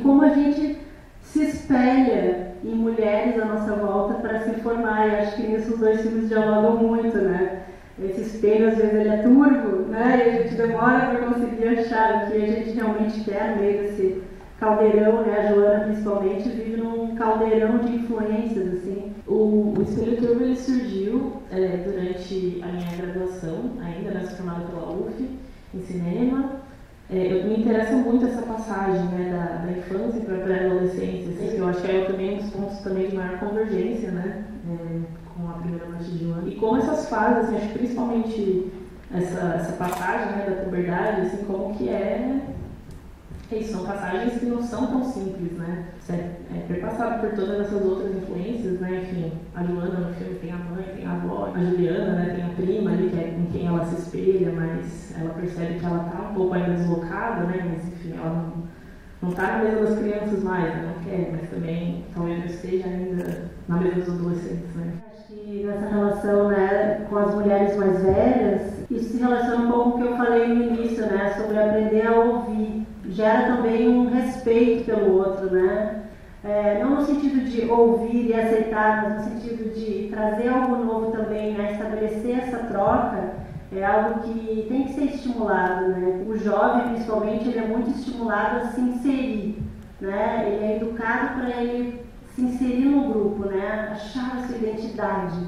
Como a gente se espelha em mulheres à nossa volta para se formar, e acho que nisso os dois filmes dialogam muito, né? Esse espelho, às vezes, ele é turvo, né? E a gente demora para conseguir achar o que a gente realmente quer no meio desse caldeirão, né? A Joana, principalmente, vive num caldeirão de influências, assim. O Espelho Turvo, ele surgiu durante a minha graduação, ainda nessa formada pela UF, em cinema. Me interessa muito essa passagem, né, da infância para a pré-adolescência, assim, que eu acho que é também um dos pontos também de maior convergência, né, com a primeira parte de Joana. E como essas fases, assim, acho que principalmente essa passagem, né, da puberdade, assim, como que são passagens que não são tão simples, né? Você é perpassado por todas essas outras influências, né? Enfim, a Joana no filme tem a mãe, tem a avó, a Juliana, né, tem a prima ali, que é com quem ela se espelha, mas ela percebe que ela está um pouco ainda deslocada, né? Mas enfim, ela não está na mesa das crianças mais, né? Não quer, mas também talvez não esteja ainda na mesa dos adolescentes, né? Acho que nessa relação, né, com as mulheres mais velhas, isso se relaciona um pouco com o que eu falei no início, né? Sobre aprender a ouvir. Gera também um respeito pelo outro, né? Não no sentido de ouvir e aceitar, mas no sentido de trazer algo novo também, né? Estabelecer essa troca é algo que tem que ser estimulado, né? O jovem, principalmente, ele é muito estimulado a se inserir, né? Ele é educado para ele se inserir no grupo, né? Achar a sua identidade.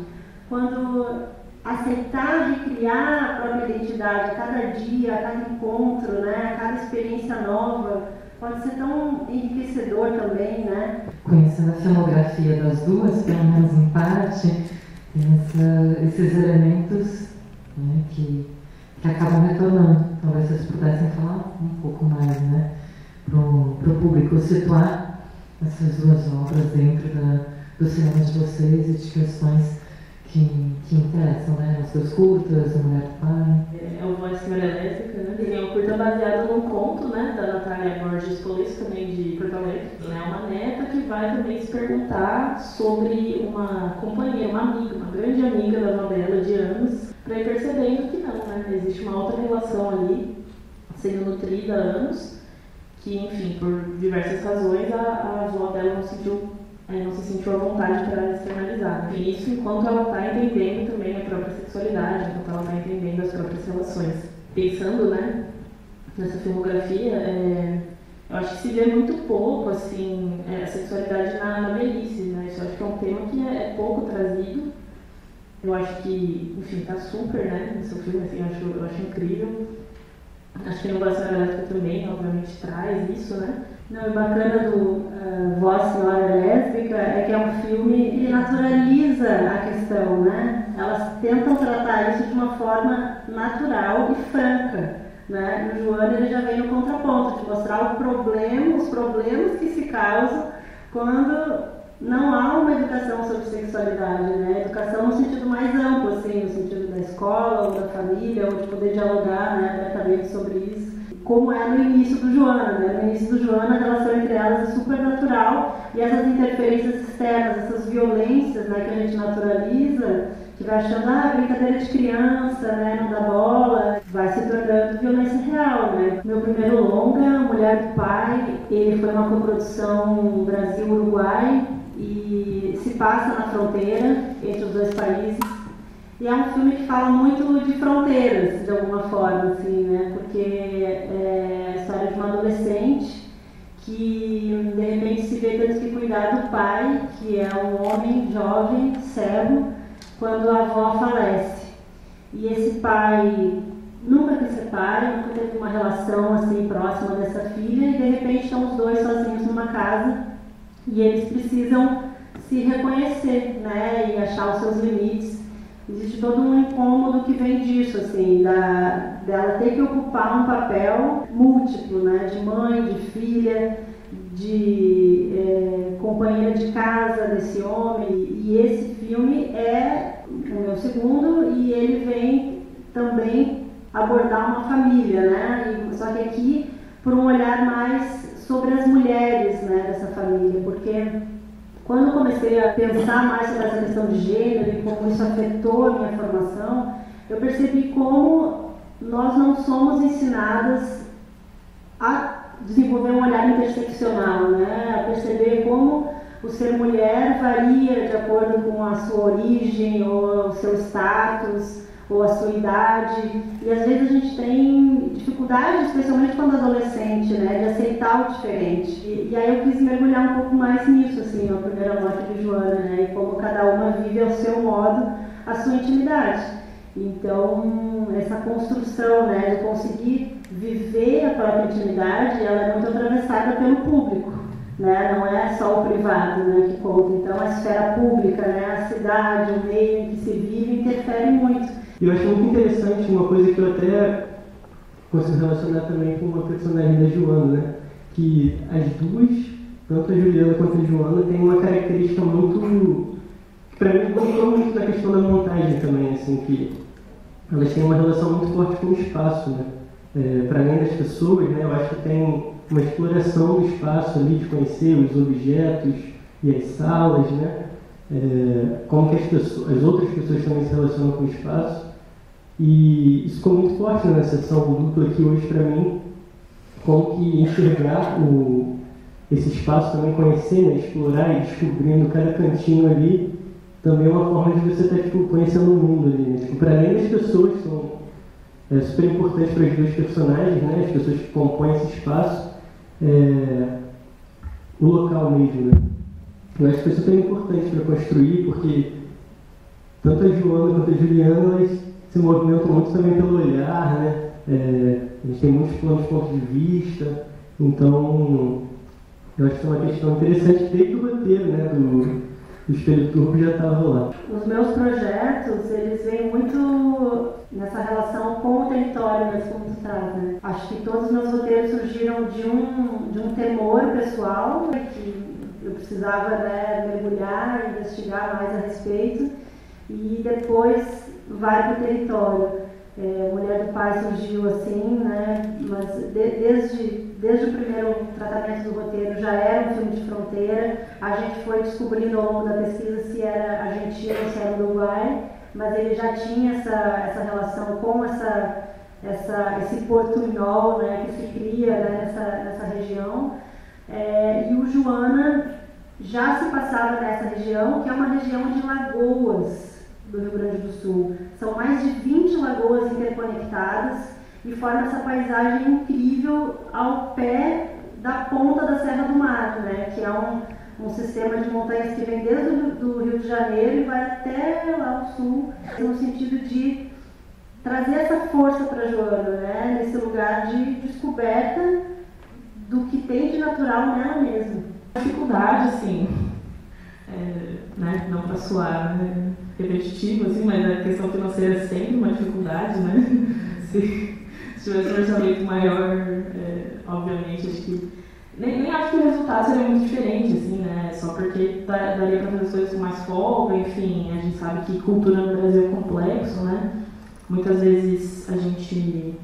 Quando aceitar recriar a própria identidade a cada dia, a cada encontro, né, a cada experiência nova, pode ser tão enriquecedor também, né? Conhecendo a filmografia das duas, pelo menos em parte, tem esses elementos, né, que acabam retornando. Talvez vocês pudessem falar um pouco mais, né, para o público, situar essas duas obras dentro do cinema de vocês e de questões que interessam, né? Nos seus curtas, A Mulher do Pai. É o Voz Câmera Elétrica, né? Tem um curta baseado num conto, né? Da Natália Borges Polesso, também de Porto Alegre. Ela é uma neta que vai também se perguntar sobre uma companheira, uma amiga, uma grande amiga da novela de anos, para ir percebendo que não, né? Existe uma outra relação ali, sendo nutrida há anos, que, enfim, por diversas razões, a avó dela não se sentiu à vontade para externalizar. E isso enquanto ela está entendendo também a própria sexualidade, enquanto ela está entendendo as próprias relações. Pensando, né, nessa filmografia, eu acho que se vê muito pouco, assim, a sexualidade na velhice, né? Isso eu acho que é um tema que é pouco trazido. Eu acho que, enfim, está super, né, no seu filme, assim, eu acho incrível. Acho que a inovação elétrica também, obviamente, traz isso, né? Não, o bacana do Voz Senhora Lésbica é que é um filme que naturaliza a questão, né? Elas tentam tratar isso de uma forma natural e franca, né? E o Joana, ele já vem no contraponto, de mostrar os problemas que se causam quando não há uma educação sobre sexualidade, né? Educação no sentido mais amplo, assim, no sentido da escola ou da família, ou de poder dialogar, né, abertamente sobre isso. Como é no início do Joana, né? No início do Joana, a relação entre elas é super natural e essas interferências externas, essas violências, né, que a gente naturaliza, que vai achando, brincadeira de criança, né, não dá bola, vai se tornando violência real, né? Meu primeiro longa, Mulher do Pai, ele foi uma coprodução Brasil-Uruguai e se passa na fronteira entre os dois países. E é um filme que fala muito de fronteiras, de alguma forma, assim, né? Porque é a história de uma adolescente que, de repente, se vê tendo que cuidar do pai, que é um homem jovem, cego, quando a avó falece. E esse pai nunca quis ser pai, nunca teve uma relação, assim, próxima dessa filha, e, de repente, estão os dois sozinhos numa casa e eles precisam se reconhecer, né? E achar os seus limites. Existe todo um incômodo que vem disso, assim, dela ter que ocupar um papel múltiplo, né, de mãe, de filha, de companheira de casa desse homem. E esse filme é o meu segundo e ele vem também abordar uma família, né, só que aqui por um olhar mais sobre as mulheres, né, dessa família, porque quando eu comecei a pensar mais sobre essa questão de gênero e como isso afetou a minha formação, eu percebi como nós não somos ensinadas a desenvolver um olhar interseccional, né? A perceber como o ser mulher varia de acordo com a sua origem, ou o seu status, ou a sua idade. E às vezes a gente tem dificuldade, especialmente quando adolescente, né, de aceitar o diferente. E aí eu quis mergulhar um pouco mais nisso, assim, a primeira morte de Joana, né, e como cada uma vive ao seu modo a sua intimidade. Então, essa construção, né, de conseguir viver a própria intimidade, ela é muito atravessada pelo público, né? Não é só o privado, né, que conta. Então, a esfera pública, né, a cidade, o meio em que se vive, interfere muito. E eu acho muito interessante uma coisa que eu até consigo relacionar também com uma personagem da Joana, né? Que as duas, tanto a Juliana quanto a Joana, têm uma característica muito... que para mim contou muito na questão da montagem também, assim, que elas têm uma relação muito forte com o espaço, né? Para além das pessoas, né, eu acho que tem uma exploração do espaço ali, de conhecer os objetos e as salas, né? Como que as outras pessoas também se relacionam com o espaço. E isso ficou muito forte na sessão do duplo aqui hoje para mim, como que enxergar esse espaço também, conhecer, né, explorar e descobrindo cada cantinho ali, também é uma forma de você estar conhecendo o mundo ali, né? Para além das pessoas que são super importantes para as duas personagens, né? As pessoas que compõem esse espaço, o local mesmo, né? Eu acho que foi super importante para construir, porque tanto a Joana quanto a Juliana, elas se movimentam muito também pelo olhar, né? A gente tem muitos pontos de vista, então eu acho que é uma questão interessante desde o roteiro, né? O Espelho Turbo já estava lá. Os meus projetos, eles vêm muito nessa relação com o território mesmo, como tu traz, né? Acho que todos os meus roteiros surgiram de um temor pessoal, que eu precisava, né, mergulhar, investigar mais a respeito, e depois vai para o território. Mulher do Pai surgiu assim, né, mas desde o primeiro tratamento do roteiro já era um filme de fronteira. A gente foi descobrindo ao longo da pesquisa se era argentino ou se era uruguai, mas ele já tinha essa relação com esse portunhol, né, que se cria, né, nessa região. E o Joana já se passava nessa região, que é uma região de lagoas do Rio Grande do Sul. São mais de 20 lagoas interconectadas e forma essa paisagem incrível ao pé da ponta da Serra do Mato, né? Que é um sistema de montanhas que vem desde do Rio de Janeiro e vai até lá ao sul, no sentido de trazer essa força para Joana, né? Nesse lugar de descoberta do que tem de natural nela mesma. Dificuldade, assim, né? Não para soar, né, repetitivo, assim, mas a questão financeira é sempre uma dificuldade, né? Se tivesse um orçamento maior, obviamente, acho que nem acho que o resultado seria muito diferente, assim, né? Só porque daria para fazer as coisas com mais folga, enfim, a gente sabe que cultura no Brasil é complexo, né? Muitas vezes a gente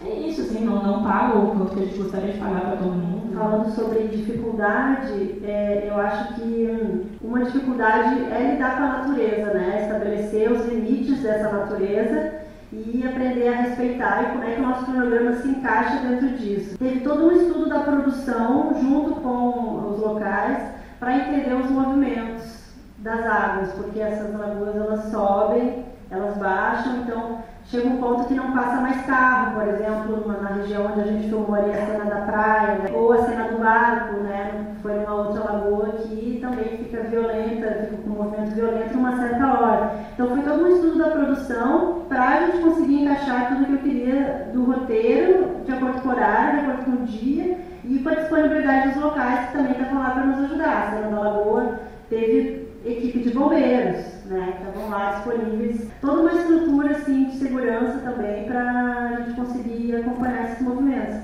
assim, não paga o quanto que a gente gostaria de pagar para todo mundo. Falando sobre dificuldade, eu acho que uma dificuldade é lidar com a natureza, né? Estabelecer os limites dessa natureza e aprender a respeitar, e como é que o nosso cronograma se encaixa dentro disso. Teve todo um estudo da produção junto com os locais para entender os movimentos das águas, porque essas lagoas elas sobem, elas baixam, então chega um ponto que não passa mais carro, por exemplo, na região onde a gente filmou ali a cena da praia, né? Ou a cena do barco, né? Foi numa outra lagoa que também fica violenta, fica com um movimento violento numa certa hora. Então foi todo um estudo da produção para a gente conseguir encaixar tudo que eu queria do roteiro, de acordo com o horário, de acordo com o dia, e com a disponibilidade dos locais que também estavam lá para nos ajudar. A cena da lagoa teve equipe de bombeiros, né, que estavam lá disponíveis, toda uma estrutura assim, de segurança também para a gente conseguir acompanhar esses movimentos.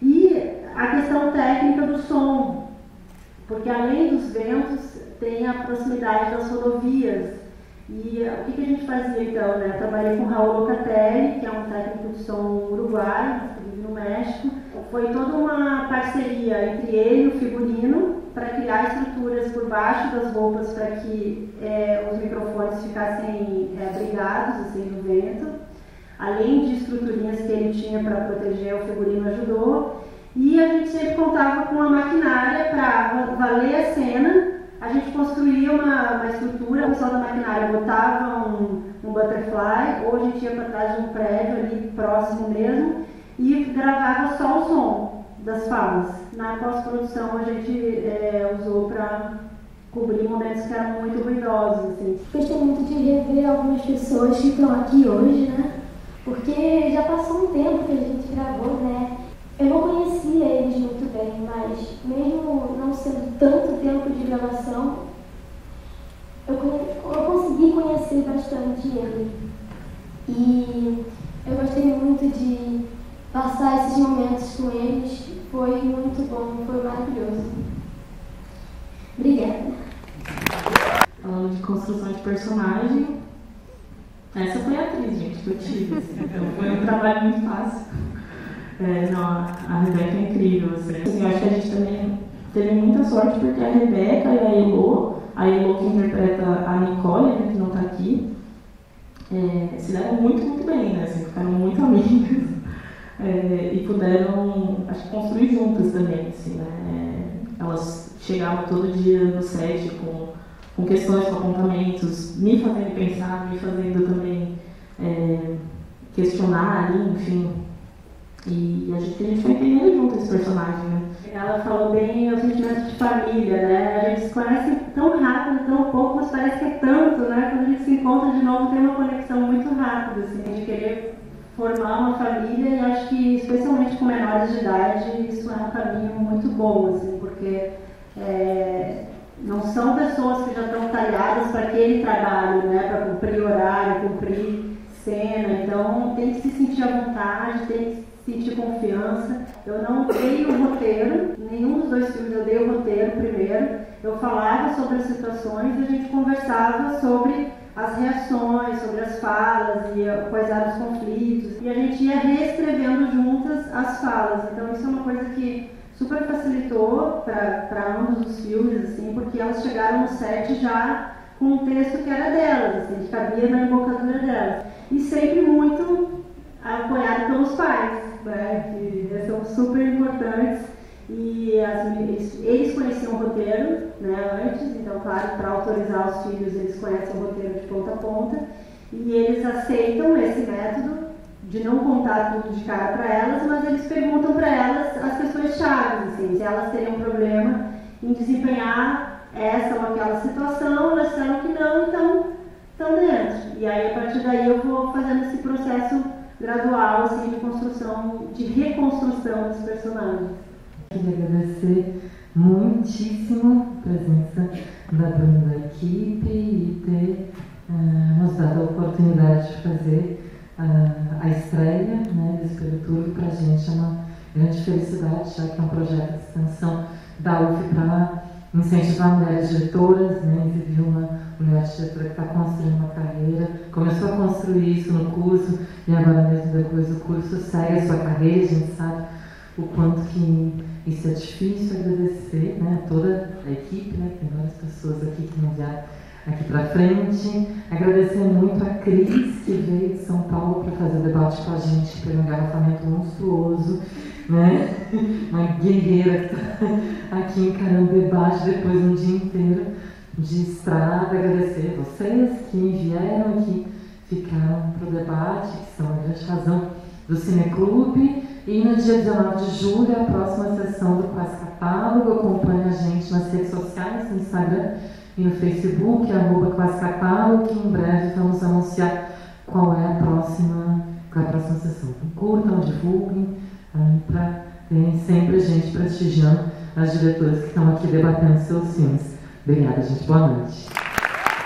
E a questão técnica do som, porque além dos ventos tem a proximidade das rodovias. E o que a gente fazia então? Né? Eu trabalhei com o Raul Locatelli, que é um técnico de som uruguaio, que vive no México. Foi toda uma parceria entre ele e o figurino para criar estruturas por baixo das roupas para que os microfones ficassem abrigados assim, do vento. Além de estruturinhas que ele tinha para proteger, o figurino ajudou. e a gente sempre contava com uma maquinária para valer a cena. A gente construía uma estrutura, o pessoal da maquinária botava um butterfly, ou a gente ia para trás de um prédio ali próximo mesmo e gravava só o som das falas. Na pós-produção a gente usou para cobrir momentos que eram muito ruidosos. Assim. Gostei muito de rever algumas pessoas que estão aqui hoje, né? Porque já passou um tempo que a gente gravou, né? Eu não conhecia eles muito bem, mas mesmo não sendo tanto tempo de gravação, eu consegui conhecer bastante ele. E eu gostei muito de passar esses momentos com eles, foi muito bom, foi maravilhoso. Obrigada. Falando de construção de personagem, essa foi a atriz, gente, que eu tive. Então foi um trabalho muito fácil. A Rebeca é incrível, assim. Eu acho que a gente também teve muita sorte porque a Rebeca e a Elo que interpreta a Nicole, né, que não está aqui, se deram muito bem, né, assim, ficaram muito amigas e puderam, acho que, construir juntas também, assim, né. Elas chegavam todo dia no set com questões, com apontamentos, me fazendo pensar, me fazendo também questionar ali, enfim. E a gente foi entendendo junto esse personagem, né? Ela falou bem o sentimento de família, né? A gente se conhece tão rápido, tão pouco, mas parece que é tanto, né? Quando a gente se encontra de novo, tem uma conexão muito rápida, assim, de querer formar uma família, e acho que, especialmente com menores de idade, isso é um caminho muito bom, assim, porque não são pessoas que já estão talhadas para aquele trabalho, né? Para cumprir horário, cumprir cena, então tem que se sentir à vontade, tem que sentir confiança. Eu não dei o roteiro, nenhum dos dois filmes eu dei o roteiro primeiro. Eu falava sobre as situações e a gente conversava sobre as reações, sobre as falas e quais eram os conflitos. E a gente ia reescrevendo juntas as falas. Então isso é uma coisa que super facilitou para ambos os filmes, assim, porque elas chegaram no set já com um texto que era delas, assim, que cabia na embocadura delas. E sempre muito apoiado pelos pais, né, que são super importantes, e eles conheciam o roteiro, né, antes, então, claro, para autorizar os filhos, eles conhecem o roteiro de ponta a ponta, e eles aceitam esse método de não contar tudo de cara para elas, mas eles perguntam para elas as questões chaves, assim, se elas teriam problema em desempenhar essa ou aquela situação, elas disseram que não, então estão dentro. E aí, a partir daí, eu vou fazendo esse processo gradual, assim, de construção, de reconstrução dos personagens. Queria agradecer muitíssimo a presença da Bruna da equipe e ter nos dado a oportunidade de fazer a estreia, né, do Espelho Turvo. Para a gente é uma grande felicidade, já que é um projeto de extensão da UF para incentivar mulheres diretoras, né, e viu uma mulher diretora que está construindo uma carreira, começou a construir isso no curso e agora mesmo depois do curso segue a sua carreira. A gente sabe o quanto que isso é difícil. Agradecer, né, a toda a equipe, né, tem várias pessoas aqui que nos vieram aqui para frente. Agradecer muito a Cris, que veio de São Paulo para fazer o debate com a gente pelo engarrafamento monstruoso, né? Uma guerreira que está aqui encarando o debate depois de um dia inteiro de estrada. Agradecer a vocês que vieram aqui, ficaram para o debate, que são a grande razão do Cineclube. E no dia 19 de julho, a próxima sessão do Quase Catálogo. Acompanhe a gente nas redes sociais, no Instagram e no Facebook, @Quase Catálogo, que em breve vamos anunciar qual é a próxima sessão. Então, curtam, divulguem, para terem sempre a gente prestigiando as diretoras que estão aqui debatendo seus filmes. Obrigada, gente. Boa noite.